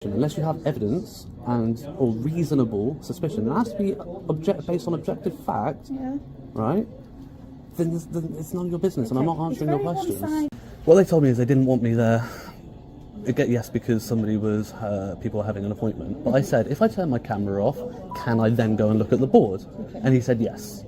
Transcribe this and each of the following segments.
Unless you have evidence or reasonable suspicion, it has to be based on objective fact, right? Then it's none of your business, and I'm not answering your questions. What they told me is they didn't want me there. Yes, because people were having an appointment. But I said, if I turn my camera off, can I then go and look at the board? And he said yes.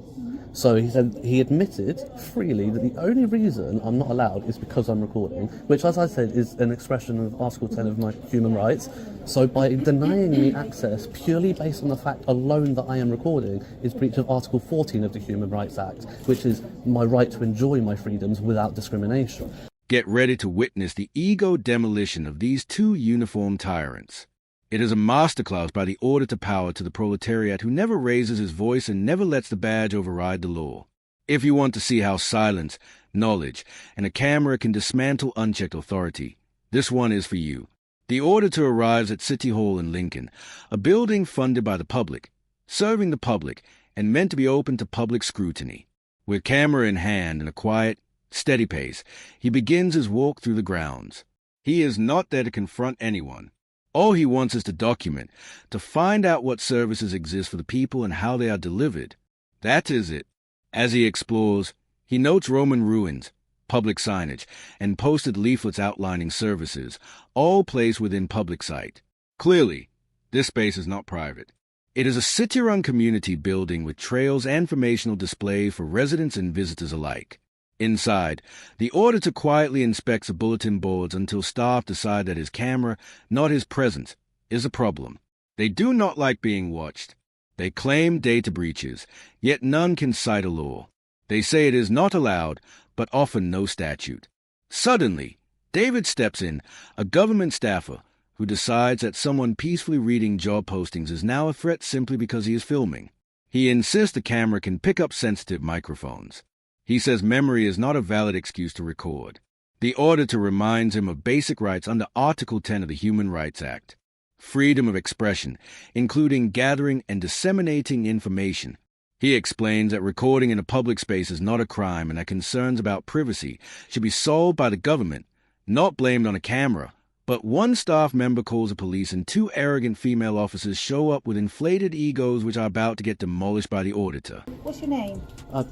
So he said he admitted freely that the only reason I'm not allowed is because I'm recording, which, as I said, is an expression of Article 10 of my human rights. So by denying me access purely based on the fact alone that I am recording is breach of Article 14 of the Human Rights Act, which is my right to enjoy my freedoms without discrimination. Get ready to witness the ego demolition of these two uniformed tyrants. It is a masterclass by the Audit to power to the proletariat who never raises his voice and never lets the badge override the law. If you want to see how silence, knowledge, and a camera can dismantle unchecked authority, this one is for you. The Auditor arrives at City Hall in Lincoln, a building funded by the public, serving the public, and meant to be open to public scrutiny. With camera in hand and a quiet, steady pace, he begins his walk through the grounds. He is not there to confront anyone. All he wants is to document, to find out what services exist for the people and how they are delivered. That is it. As he explores, he notes Roman ruins, public signage, and posted leaflets outlining services, all placed within public sight. Clearly, this space is not private. It is a city-run community building with trails and informational display for residents and visitors alike. Inside, the auditor quietly inspects the bulletin boards until staff decide that his camera, not his presence, is a problem. They do not like being watched. They claim data breaches, yet none can cite a law. They say it is not allowed, but often no statute. Suddenly, David steps in, a government staffer, who decides that someone peacefully reading job postings is now a threat simply because he is filming. He insists the camera can pick up sensitive microphones. He says memory is not a valid excuse to record. The auditor reminds him of basic rights under Article 10 of the Human Rights Act. Freedom of expression, including gathering and disseminating information. He explains that recording in a public space is not a crime and that concerns about privacy should be solved by the government, not blamed on a camera. But one staff member calls the police and two arrogant female officers show up with inflated egos which are about to get demolished by the auditor. What's your name? I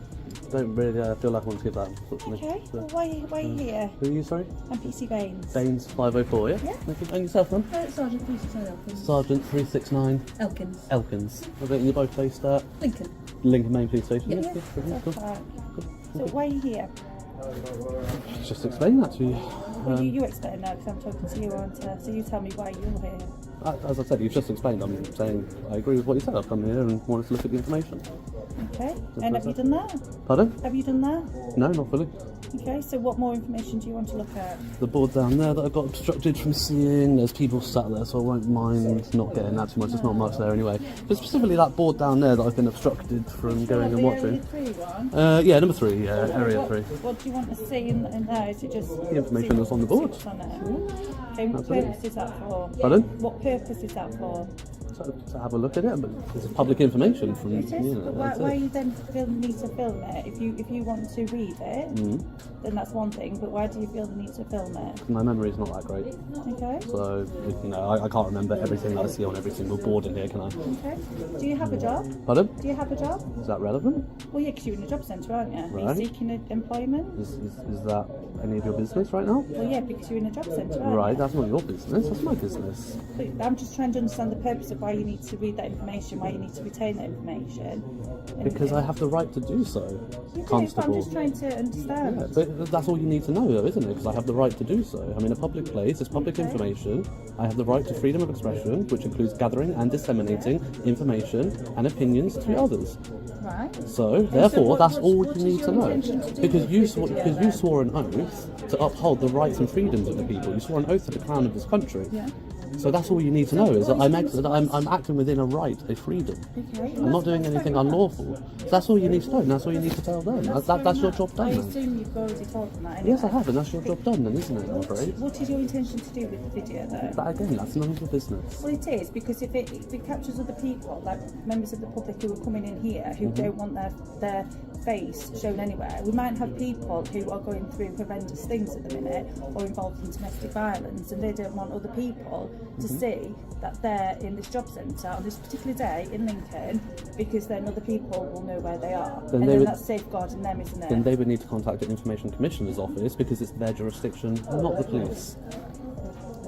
don't really feel like I want to give that, unfortunately. Okay, well, why are you here? Who are you, sorry? I'm PC Baines. Baines 504, yeah? Yeah. Thank you. And yourself, ma'am? Sergeant 369 Elkins. Sergeant 369 Elkins. Elkins. I think you're both based at Lincoln. Lincoln Main Police Station. Yeah. Brilliant, cool. So why are you here? Just explain that to you. Well, you explain that because I'm talking to you, aren't I? So you tell me why you're here. As I said, you've just explained. I'm saying I agree with what you said. I've come here and wanted to look at the information. Okay. And have you done that? Pardon? Have you done that? No, not fully. Okay, so what more information do you want to look at? The board down there that I got obstructed from seeing. There's people sat there, so I won't mind not getting that too much. There's not much there anyway. But specifically that board down there that I've been obstructed from going and watching. Area 3 one? Yeah, number 3, area 3. What do you want to see in there? Is it just The information that's on the board. On it? Okay, what purpose is that for? Pardon? What purpose is that for? To have a look at it, but it's public information from It is, but why you then need to film it? If you want to read it, then that's one thing. But why do you feel the need to film it? My memory is not that great. Okay. So I can't remember everything that I see on every single board in here, can I? Okay. Do you have a job? Pardon? Do you have a job? Is that relevant? Well, yeah, because you're in a job centre, aren't you? Right. Are you seeking employment? Is that any of your business right now? Well, yeah, because you're in a job centre, aren't Right, you? that's not your business. That's my business. But I'm just trying to understand the purpose of why you need to read that information, why you need to retain that information. Because I have the right to do so, You do, Constable. but I'm just trying to understand. Yeah, but that's all you need to know, though, isn't it? Because I have the right to do so. I'm in a public place, it's public information. I have the right to freedom of expression, which includes gathering and disseminating information and opinions to others. Right. So, therefore, that's all what you is need your to know. intention to do Because with you this video, you swore an oath to uphold the rights and freedoms of the people. You swore an oath to the crown of this country. Yeah. So that's all you need to know, is that I'm acting within a right, a freedom. Okay. I'm not doing anything unlawful. So that's all you need to know, and that's all you need to tell them. That's your job I done then. assume you've already told them that anyway. Yes, I have, and that's your job done then, isn't it, I'm afraid? What is your intention to do with the video though? But again, that's none of your business. Well, it is, because if it captures other people, like members of the public who are coming in here, who don't want their face shown anywhere. We might have people who are going through horrendous things at the minute, or involved in domestic violence, and they don't want other people to see that they're in this job centre on this particular day in Lincoln, because then other people will know where they are. Then that's safeguarding them, isn't it? Then they would need to contact the Information Commissioner's office because it's their jurisdiction, not the police.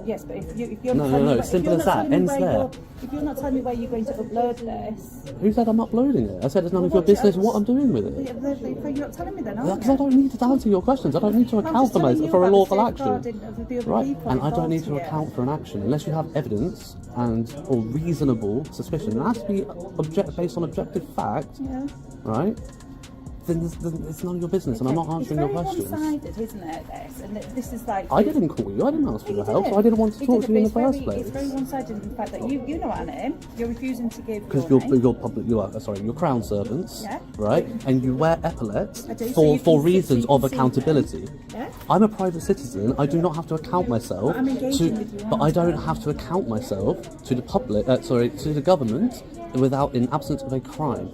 Yes, but if you're No, simple as that. Ends there. If you're not telling me where you're going to upload this... Who said I'm uploading it? I said it's none of your business what I'm doing with it. You're not telling me then, are you? Because I don't need to answer your questions. I don't need to account for a lawful action. Right, and I don't need to account for an action unless you have evidence or reasonable suspicion. It has to be based on objective fact, right? Then it's none of your business, and I'm not answering your questions. It's very one-sided, isn't it, this? And this is like... I didn't call you, I didn't ask for your help, so I didn't want to talk to you in the first place. It's very one-sided in the fact that you know our name, you're refusing to give because your name. you're crown servants, right? And you wear epaulets for reasons of accountability. I'm a private citizen, I do not have to account myself but I don't have to account myself to the public, to the government in absence of a crime.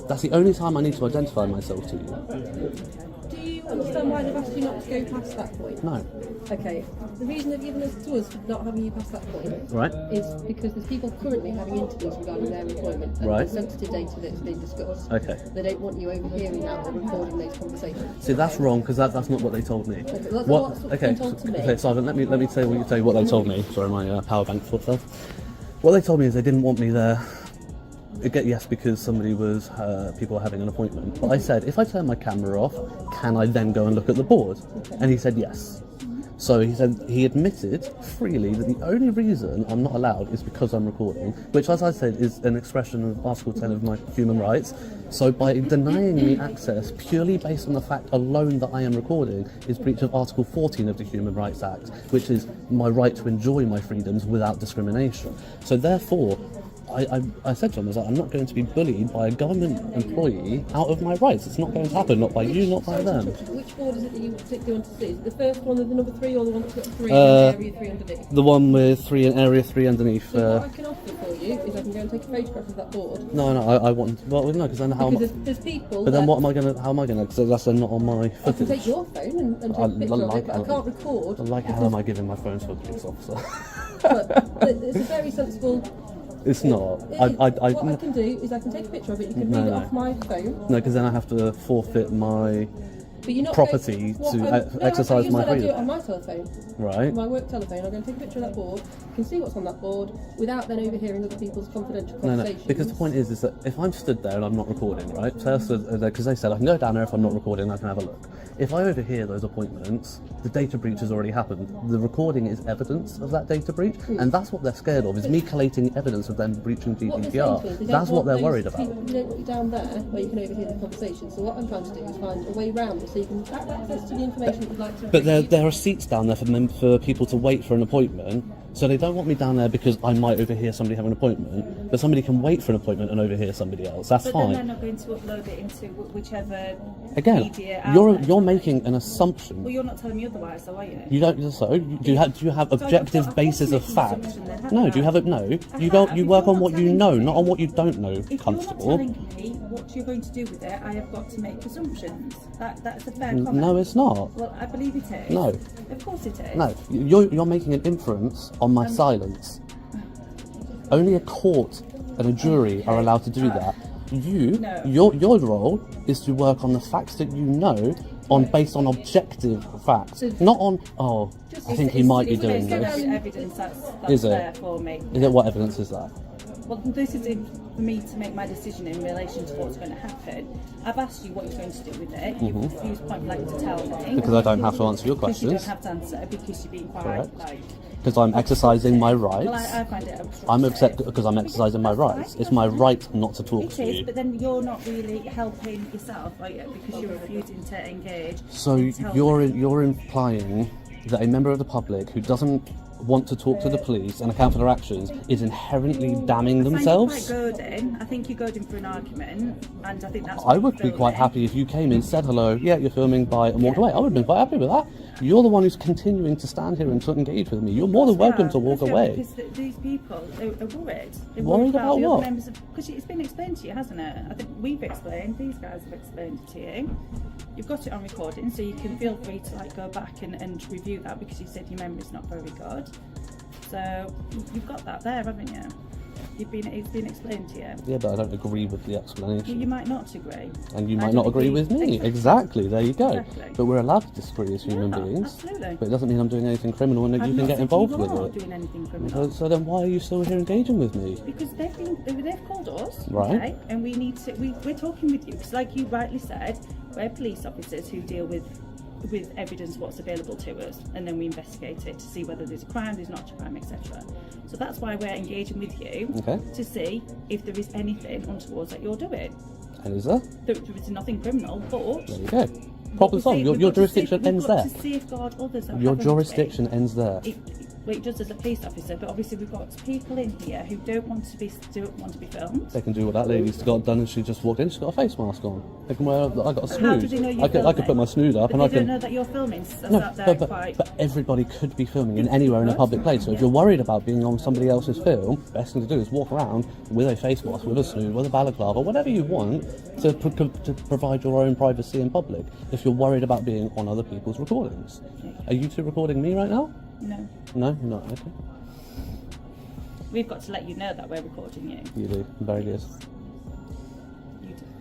That's the only time I need to identify myself to you. Do you understand why they've asked you not to go past that point? No. Okay. The reason they've given us to us for not having you past that point is because there's people currently having interviews regarding their employment and the sensitive data that's been discussed. Okay. They don't want you overhearing that or recording those conversations. See, that's wrong because that's not what they told me. Okay, that's what's been told to me. Okay, Simon, let me tell you what they told me. Sorry, my power bank flipped off. What they told me is they didn't want me there. Yes, because people were having an appointment. But I said, if I turn my camera off, can I then go and look at the board? Okay. And he said yes. So he admitted freely that the only reason I'm not allowed is because I'm recording, which, as I said, is an expression of Article 10 of my human rights. So by denying me access purely based on the fact alone that I am recording is breach of Article 14 of the Human Rights Act, which is my right to enjoy my freedoms without discrimination. So therefore, I said to him, I'm not going to be bullied by a government employee out of my rights. It's not going to happen, not by you, not by them. Which board is it that you particularly want to see? Is it the first one with the number 3 or the one that's got 3 and area 3 underneath? The one with 3 and area 3 underneath. So what I can offer for you is I can go and take a photograph of that board. No, I want... Well, no, because then how... Because there's people... But then how am I going to... Because that's not on my footage. I can take your phone and take a picture of it, but I can't record. How am I giving my phone to a police officer? But it's a very sensible... It's not. What I can do is I can take a picture of it. You can read it off my phone. No, because then I have to forfeit my property to exercise my freedom. I do it on my telephone. Right. My work telephone. I'm going to take a picture of that board. You can see what's on that board without then overhearing other people's confidential conversations. No, because the point is that if I'm stood there and I'm not recording, right? Because they said I can go down there if I'm not recording, I can have a look. If I overhear those appointments, the data breach has already happened. The recording is evidence of that data breach, and that's what they're scared of, is me collating evidence of them breaching GDPR. That's what they're worried about. They don't want you down there where you can overhear the conversation. So what I'm trying to do is find a way around it so you can have access to the information that you'd like to read. But there are seats down there for people to wait for an appointment. So they don't want me down there because I might overhear somebody having an appointment, but somebody can wait for an appointment and overhear somebody else. That's fine. But then they're not going to upload it into whichever media outlet. You're making an assumption. Well, you're not telling me otherwise, though, are you? You don't. So do you have objective basis of fact? No. Do you have it? No. You work on what you know, not on what you don't know, Constable. If you're not telling me what you're going to do with it, I have got to make assumptions. That's a fair comment. No, it's not. Well, I believe it is. No. Of course it is. No. You're making an inference on my silence. Only a court and a jury are allowed to do that. Your role is to work on the facts that you know based on objective facts, not on I think he might be doing this. Evidence that's is it there for me. Is it? What evidence is that? Well, this is for me to make my decision in relation to what's going to happen. I've asked you what you're going to do with it. You've refused point blank to tell me. Because I don't have to answer your questions. Because you don't have to answer because you're being quite because I'm exercising my rights. Well, I find it I'm upset because I'm exercising my rights. It's my right not to talk to you. It is, but then you're not really helping yourself, are you? Because you're refusing to engage. So you're implying that a member of the public who doesn't want to talk to the police and account for their actions is inherently damning themselves? I think you're goading for an argument, and I think that's what I would be quite happy if you came in, said hello, you're filming by, and walked away. I would have been quite happy with that. You're the one who's continuing to stand here and to engage with me. You're more than welcome to walk away. Because these people are worried. They're worried about what? Because it's been explained to you, hasn't it? I think we've explained, these guys have explained it to you. You've got it on recording, so you can feel free to go back and review that, because you said your memory's not very good. So you've got that there, haven't you? It's been explained to you. Yeah, but I don't agree with the explanation. You might not agree. And you might not agree with me. Exactly, there you go. Exactly. But we're allowed to disagree as human beings. Absolutely. But it doesn't mean I'm doing anything criminal and that you can get involved with it. Doing anything criminal. So then why are you still here engaging with me? Because they've called us, right? Okay, and we're talking with you because, like you rightly said, we're police officers who deal with evidence what's available to us, and then we investigate it to see whether there's a crime, there's not a crime, etc. So that's why we're engaging with you, to see if there is anything untoward that you're doing. And is there? There is nothing criminal, but there you go. Problem solved. Your jurisdiction ends there. To safeguard others. Your jurisdiction ends there. It does as a police officer, but obviously we've got people in here who don't want to be filmed. They can do what that lady's got done, and she just walked in. She's got a face mask on. They can wear. I got a snood. How do they know you're I could put my snood up, but and they I can. Don't know that you're filming. So No, but everybody could be filming in anywhere in a public place. So if you're worried about being on somebody else's film, best thing to do is walk around with a face mask, with a snood, with a balaclava, whatever you want to provide your own privacy in public. If you're worried about being on other people's recordings, are you two recording me right now? No. No, you're not. Okay. We've got to let you know that we're recording you. You do. Very good.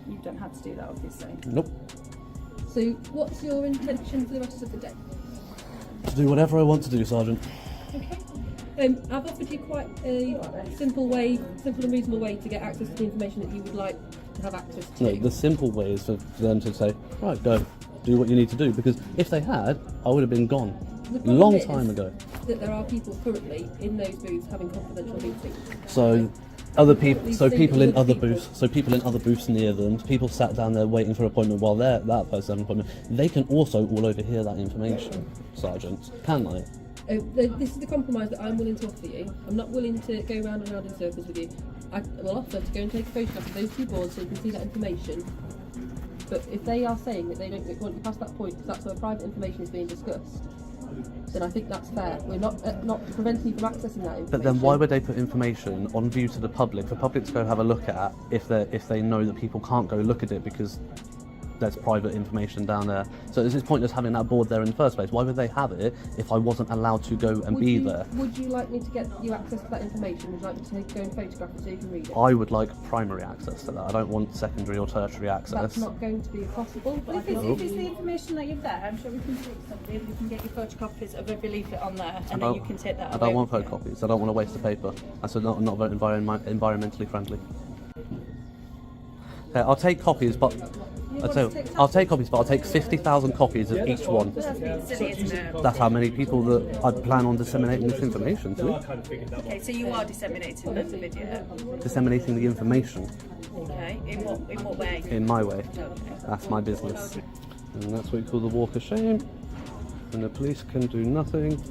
You don't have to do that, obviously. Nope. So, what's your intention for the rest of the day? To do whatever I want to do, Sergeant. Okay. I've offered you quite a simple and reasonable way to get access to the information that you would like to have access to. No, the simple way is for them to say, right, go, do what you need to do. Because if they had, I would have been gone. Long time ago. That there are people currently in those booths having confidential meetings. So other people, people in other booths near them, people sat down there waiting for an appointment while that person had an appointment. They can also all overhear that information, Sergeant, can they? This is the compromise that I'm willing to offer you. I'm not willing to go round and round in circles with you. I will offer to go and take a photograph of those two boards so you can see that information. But if they are saying that they don't want you past that point because that's where private information is being discussed, then I think that's fair. We're not preventing you from accessing that information. But then why would they put information on view to the public, for public to go have a look at, if they know that people can't go look at it because there's private information down there? So it's pointless having that board there in the first place. Why would they have it if I wasn't allowed to go and be there? Would you like me to get you access to that information? Would you like me to go and photograph it so you can read it? I would like primary access to that. I don't want secondary or tertiary access. That's not going to be possible. But if it's the information that you've there, I'm sure we can take something. We can get you photocopies of every leaflet on there, and then you can take that away. I don't want photocopies. I don't want to waste the paper. That's not very environmentally friendly. Okay, I'll take copies, but I'll take copies, but I'll take 50,000 copies of each one. That's how many people that I plan on disseminating this information to. Okay, so you are disseminating the video. Disseminating the information. Okay, in what way? In my way. Okay. That's my business. And that's what we call the walk of shame. And the police can do nothing.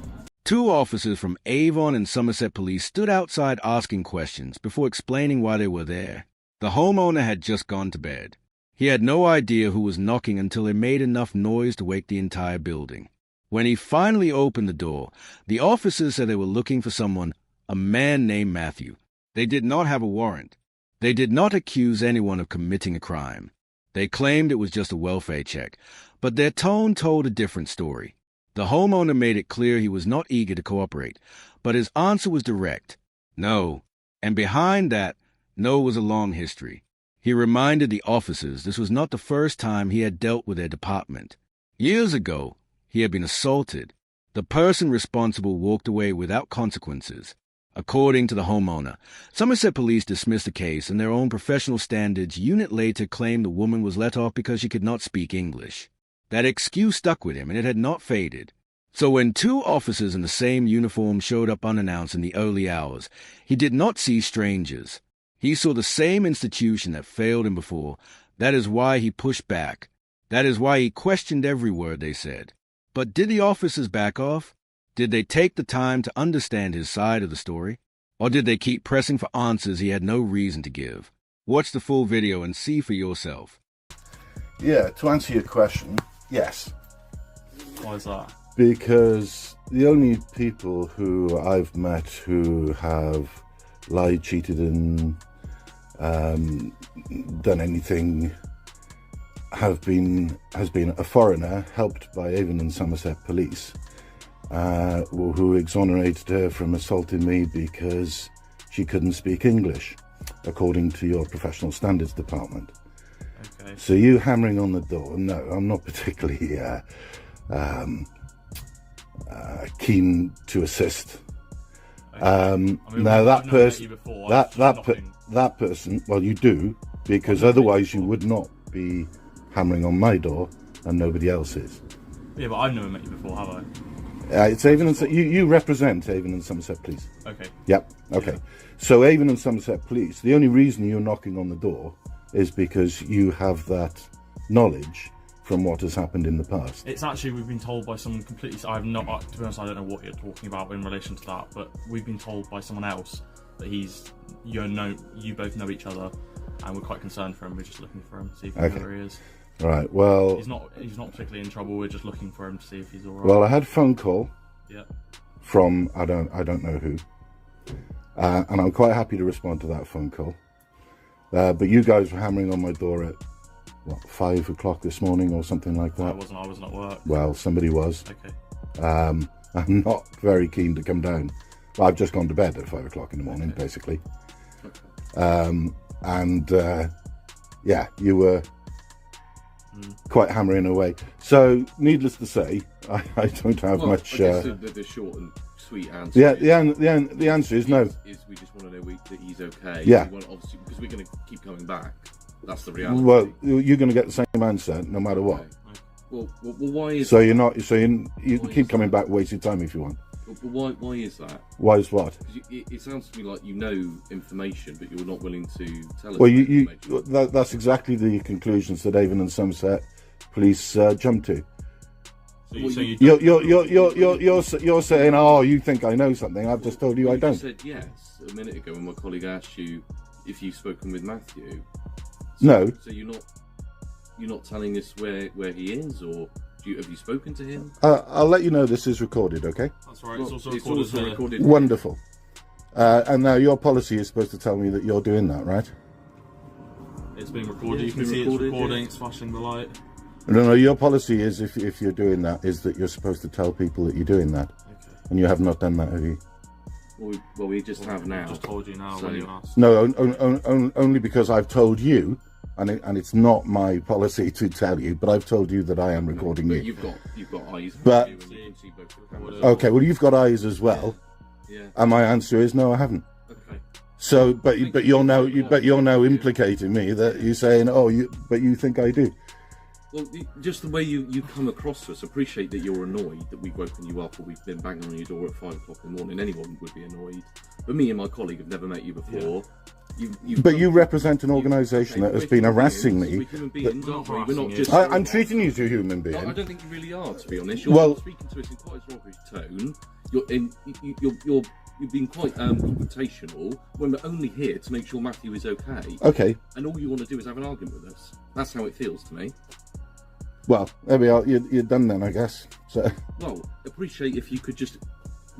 Two officers from Avon and Somerset Police stood outside asking questions before explaining why they were there. The homeowner had just gone to bed. He had no idea who was knocking until they made enough noise to wake the entire building. When he finally opened the door, the officers said they were looking for someone, a man named Matthew. They did not have a warrant. They did not accuse anyone of committing a crime. They claimed it was just a welfare check, but their tone told a different story. The homeowner made it clear he was not eager to cooperate, but his answer was direct, no. And behind that, no was a long history. He reminded the officers this was not the first time he had dealt with their department. Years ago, he had been assaulted. The person responsible walked away without consequences. According to the homeowner, Somerset Police dismissed the case, and their own professional standards unit later claimed the woman was let off because she could not speak English. That excuse stuck with him, and it had not faded. So when two officers in the same uniform showed up unannounced in the early hours, he did not see strangers. He saw the same institution that failed him before. That is why he pushed back. That is why he questioned every word they said. But did the officers back off? Did they take the time to understand his side of the story? Or did they keep pressing for answers he had no reason to give? Watch the full video and see for yourself. Yeah, to answer your question, yes. Why is that? Because the only people who I've met who have lied, cheated and done anything has been a foreigner helped by Avon and Somerset Police, who exonerated her from assaulting me because she couldn't speak English, according to your professional standards department. Okay. So you hammering on the door, no, I'm not particularly keen to assist. Okay. I mean, Now that I've never met person, you before, I was just knocking. that person, well, you do, because otherwise you would not be hammering on my door and nobody else's. Yeah, but I've never met you before, have I? It's Avon and you represent Avon and Somerset Police. Okay. Yep. Okay. Yeah. So Avon and Somerset Police. The only reason you're knocking on the door is because you have that knowledge from what has happened in the past. It's actually, we've been told by someone completely. To be honest, I don't know what you're talking about in relation to that, but we've been told by someone else that you both know each other, and we're quite concerned for him. We're just looking for him, see if we know where he is. Right. Well, he's not particularly in trouble. We're just looking for him to see if he's all right. Well, I had a phone call. Yeah. From I don't know who, and I'm quite happy to respond to that phone call. But you guys were hammering on my door at what, 5 o'clock this morning or something like that. I wasn't at work. Well, somebody was. Okay. I'm not very keen to come down. Well, I've just gone to bed at 5 o'clock in the morning, basically. Yeah, you were quite hammering away. So, needless to say, I don't have much. I guess the short and sweet answer. Yeah, the answer is no. Is we just want to know that he's okay. Yeah. We want, obviously, because we're going to keep coming back. That's the reality. Well, you're going to get the same answer no matter what. Okay. Well, why is? So you're not. So you keep coming back, wasting time if you want. But why is that? Why is what? It sounds to me like you know information, but you're not willing to tell us. Well, that's exactly the conclusions that Avon and Somerset Police jumped to. So You're saying, oh, you think I know something. I've just told you I don't. You said yes a minute ago when my colleague asked you if you've spoken with Matthew. No. So you're not telling us where he is, or have you spoken to him? I'll let you know this is recorded, okay? That's right. Well, it's also recorded. Wonderful. And now your policy is supposed to tell me that you're doing that, right? It's been recorded. Yeah, you can see it's recording. Yeah. It's flashing the light. No. Your policy is if you're doing that, is that you're supposed to tell people that you're doing that, and you have not done that, have you? Well, we just have now. Just told you now So- when you asked. No, only because I've told you, and it's not my policy to tell you, but I've told you that I am recording But you. you've got eyes. But- you, and you can see both the cameras. Okay, well you've got eyes as well, Yeah. and my answer is no, I haven't. Okay. So, but you're now implicating me that you're saying, but you think I do. Well, just the way you come across to us, appreciate that you're annoyed that we've woken you up or we've been banging on your door at 5 o'clock in the morning. Anyone would be annoyed. But me and my colleague have never met you before. But you represent an organisation that has been harassing me. We're human beings, aren't we? We're not just. I'm treating you as a human being. I don't think you really are, to be honest. Well- You're speaking to us in quite a derogatory tone. You're being quite confrontational when we're only here to make sure Matthew is okay. Okay. And all you want to do is have an argument with us. That's how it feels to me. Well, there we are. You're done then, I guess. So. Well, appreciate if you could just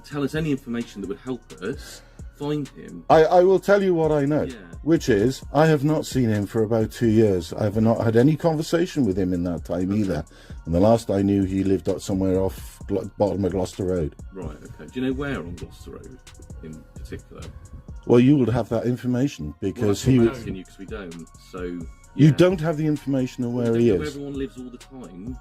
tell us any information that would help us find him. I will tell you what I know, Yeah. which is I have not seen him for about 2 years. I have not had any conversation with him in that time either. And the last I knew, he lived somewhere off bottom of Gloucester Road. Right, okay. Do you know where on Gloucester Road in particular? Well, you would have that information because Well, he I'm was. asking you because we don't. So You yeah. don't have the information of where We he don't know where is. everyone lives all the time,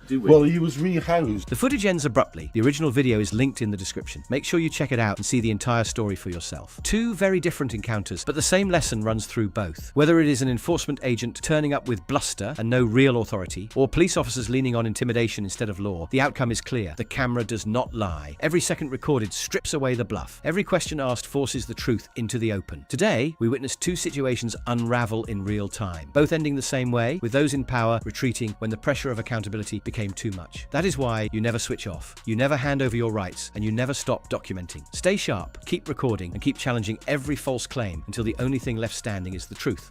do we? Well, he was rehoused. The footage ends abruptly. The original video is linked in the description. Make sure you check it out and see the entire story for yourself. Two very different encounters, but the same lesson runs through both. Whether it is an enforcement agent turning up with bluster and no real authority, or police officers leaning on intimidation instead of law, the outcome is clear. The camera does not lie. Every second recorded strips away the bluff. Every question asked forces the truth into the open. Today, we witnessed two situations unravel in real time, both ending the same way, with those in power retreating when the pressure of accountability became too much. That is why you never switch off, you never hand over your rights, and you never stop documenting. Stay sharp, keep recording, and keep challenging every false claim until the only thing left standing is the truth.